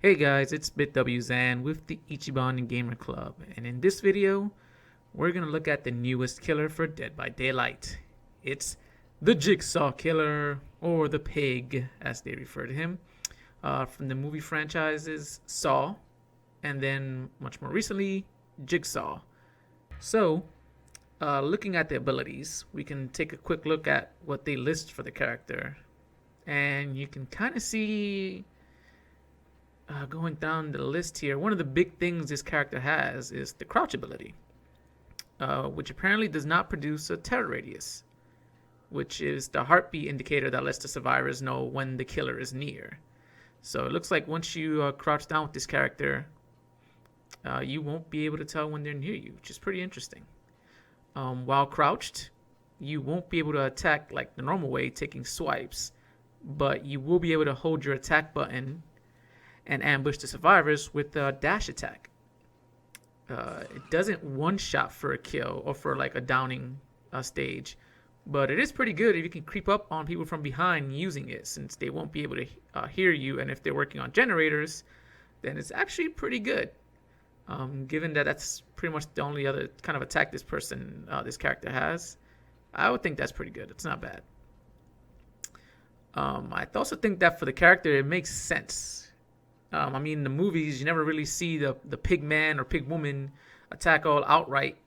Hey guys, it's BitWZan with the Ichiban Gamer Club, and in this video, we're gonna look at the newest killer for Dead by Daylight. It's the Jigsaw Killer, or the Pig, as they refer to him, from the movie franchises Saw, and then much more recently, Jigsaw. So, looking at the abilities, we can take a quick look at what they list for the character, and you can kind of see going down the list here, one of the big things this character has is the crouch ability, which apparently does not produce a terror radius, which is the heartbeat indicator that lets the survivors know when the killer is near. So it looks like once you crouch down with this character, you won't be able to tell when they're near you, which is pretty interesting. While crouched, you won't be able to attack like the normal way, taking swipes, but you will be able to hold your attack button and ambush the survivors with a dash attack. It doesn't one shot for a kill or for like a downing stage, but it is pretty good if you can creep up on people from behind using it, since they won't be able to hear you, and if they're working on generators, then it's actually pretty good. Given that that's pretty much the only other kind of attack this character has, I would think that's pretty good. It's not bad. I also think that for the character, it makes sense. I mean, in the movies, you never really see the pig man or pig woman attack all outright,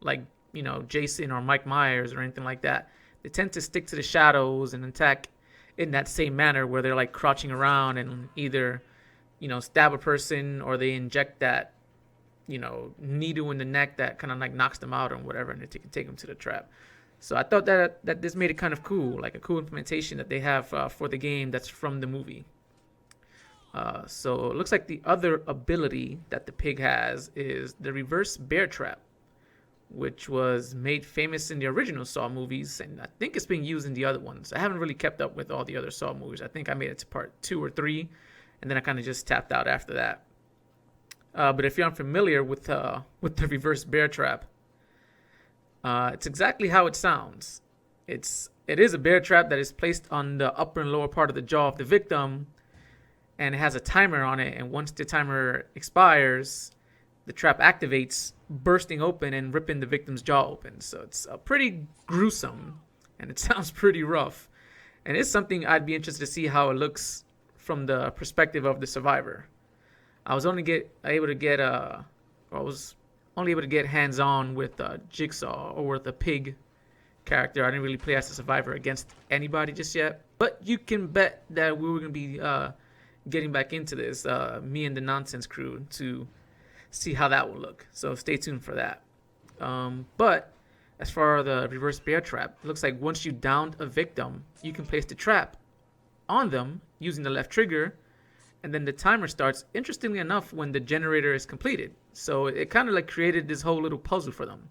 like, you know, Jason or Mike Myers or anything like that. They tend to stick to the shadows and attack in that same manner, where they're like crouching around and either, you know, stab a person, or they inject that, you know, needle in the neck that kind of like knocks them out or whatever, and they can take them to the trap. So I thought that this made it kind of cool, like a cool implementation that they have for the game that's from the movie. So it looks like the other ability that the pig has is the reverse bear trap, which was made famous in the original Saw movies, and I think it's being used in the other ones. I haven't really kept up with all the other Saw movies. I think I made it to part 2 or 3, and then I kind of just tapped out after that. But if you're unfamiliar with the reverse bear trap, it's exactly how it sounds. It is a bear trap that is placed on the upper and lower part of the jaw of the victim, and it has a timer on it, and once the timer expires, the trap activates, bursting open and ripping the victim's jaw open. So it's pretty gruesome, and it sounds pretty rough, and it's something I'd be interested to see how it looks from the perspective of the survivor. I was only able to get hands-on with Jigsaw or with the pig character. I didn't really play as a survivor against anybody just yet, but you can bet that we were going to be getting back into this, me and the Nonsense crew, to see how that will look. So stay tuned for that. But as for the reverse bear trap, it looks like once you downed a victim, you can place the trap on them using the left trigger, and then the timer starts, interestingly enough, when the generator is completed. So it kind of like created this whole little puzzle for them.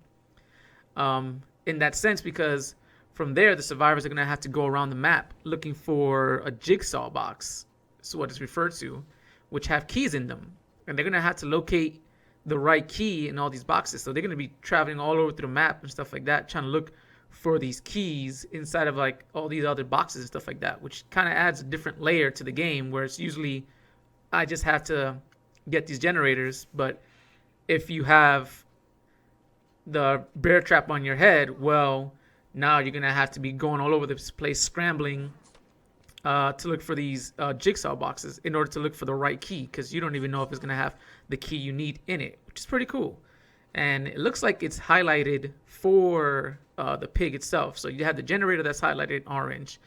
In that sense, because from there, the survivors are going to have to go around the map looking for a jigsaw box, so what is referred to, which have keys in them, and they're gonna have to locate the right key in all these boxes. So they're gonna be traveling all over through the map and stuff like that, trying to look for these keys inside of like all these other boxes and stuff like that, which kind of adds a different layer to the game, where it's usually I just have to get these generators, but if you have the bear trap on your head, well, now you're gonna have to be going all over this place scrambling to look for these jigsaw boxes in order to look for the right key, because you don't even know if it's going to have the key you need in it, which is pretty cool. And it looks like it's highlighted for the pig itself. So you have the generator that's highlighted in orange,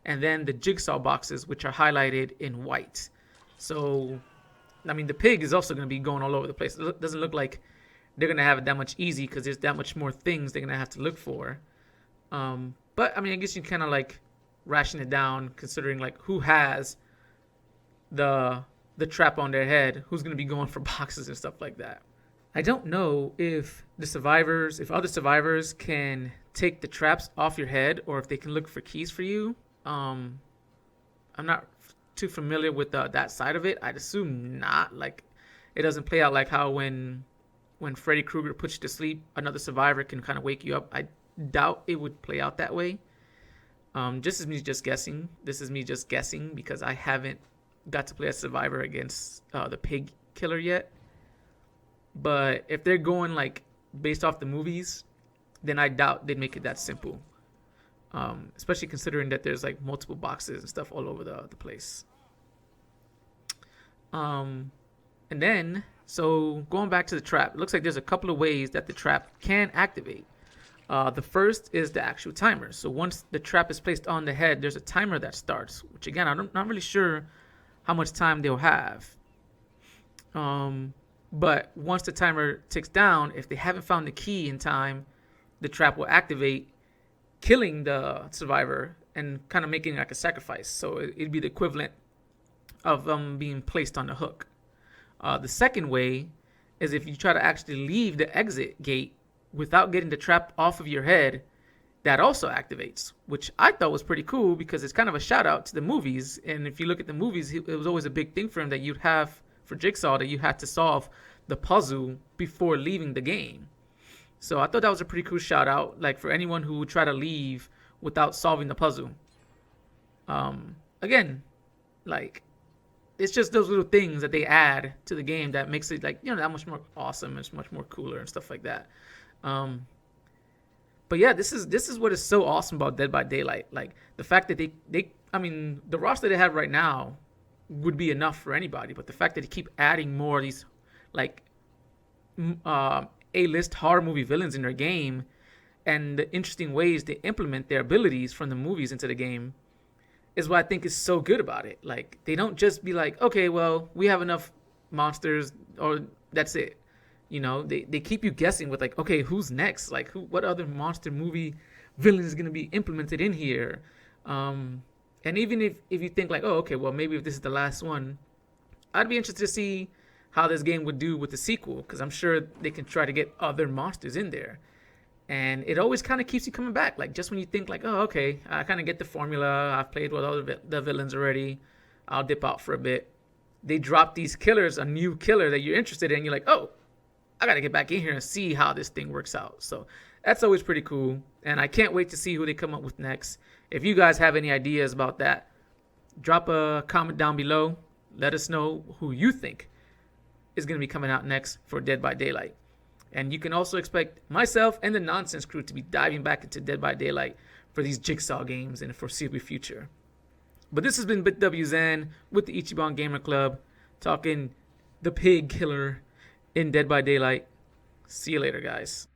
and then the jigsaw boxes, which are highlighted in white. So, I mean, the pig is also going to be going all over the place. It doesn't look like they're going to have it that much easy, because there's that much more things they're going to have to look for. But, I mean, I guess you kind of like ration it down, considering like who has the trap on their head, who's going to be going for boxes and stuff like that. I don't know if other survivors can take the traps off your head, or if they can look for keys for you. I'm not too familiar with that side of it. I'd assume not. Like, it doesn't play out like how when Freddy Krueger puts you to sleep, another survivor can kind of wake you up. I doubt it would play out that way. This is me just guessing because I haven't got to play as Survivor against the pig killer yet. But if they're going like based off the movies, then I doubt they'd make it that simple. Especially considering that there's like multiple boxes and stuff all over the place. And then, so going back to the trap, it looks like there's a couple of ways that the trap can activate. The first is the actual timer. So once the trap is placed on the head, there's a timer that starts, which again, I'm not really sure how much time they'll have. But once the timer ticks down, if they haven't found the key in time, the trap will activate, killing the survivor and kind of making like a sacrifice. So it'd be the equivalent of being placed on the hook. The second way is if you try to actually leave the exit gate without getting the trap off of your head, that also activates, which I thought was pretty cool because it's kind of a shout out to the movies. And if you look at the movies, it was always a big thing for him that you'd have for Jigsaw, that you had to solve the puzzle before leaving the game. So I thought that was a pretty cool shout out, like for anyone who would try to leave without solving the puzzle. Again, like it's just those little things that they add to the game that makes it like, that much more awesome. It's much more cooler and stuff like that. But yeah, this is what is so awesome about Dead by Daylight. Like the fact that they I mean, the roster they have right now would be enough for anybody, but the fact that they keep adding more of these like A-list horror movie villains in their game, and the interesting ways they implement their abilities from the movies into the game is what I think is so good about it. Like they don't just be like, okay, well, we have enough monsters or that's it. They keep you guessing with like, okay, who's next? Like what other monster movie villain is going to be implemented in here? And even if you think like, oh, okay, well, maybe if this is the last one, I'd be interested to see how this game would do with the sequel, because I'm sure they can try to get other monsters in there. And it always kind of keeps you coming back. Like just when you think like, oh, okay, I kind of get the formula. I've played with all the villains already. I'll dip out for a bit. They drop these killers, a new killer that you're interested in. You're like, oh, I got to get back in here and see how this thing works out. So that's always pretty cool. And I can't wait to see who they come up with next. If you guys have any ideas about that, drop a comment down below. Let us know who you think is going to be coming out next for Dead by Daylight. And you can also expect myself and the Nonsense crew to be diving back into Dead by Daylight for these Jigsaw games in the foreseeable future. But this has been BitWZen with the Ichiban Gamer Club, talking the pig killer in Dead by Daylight. See you later, guys.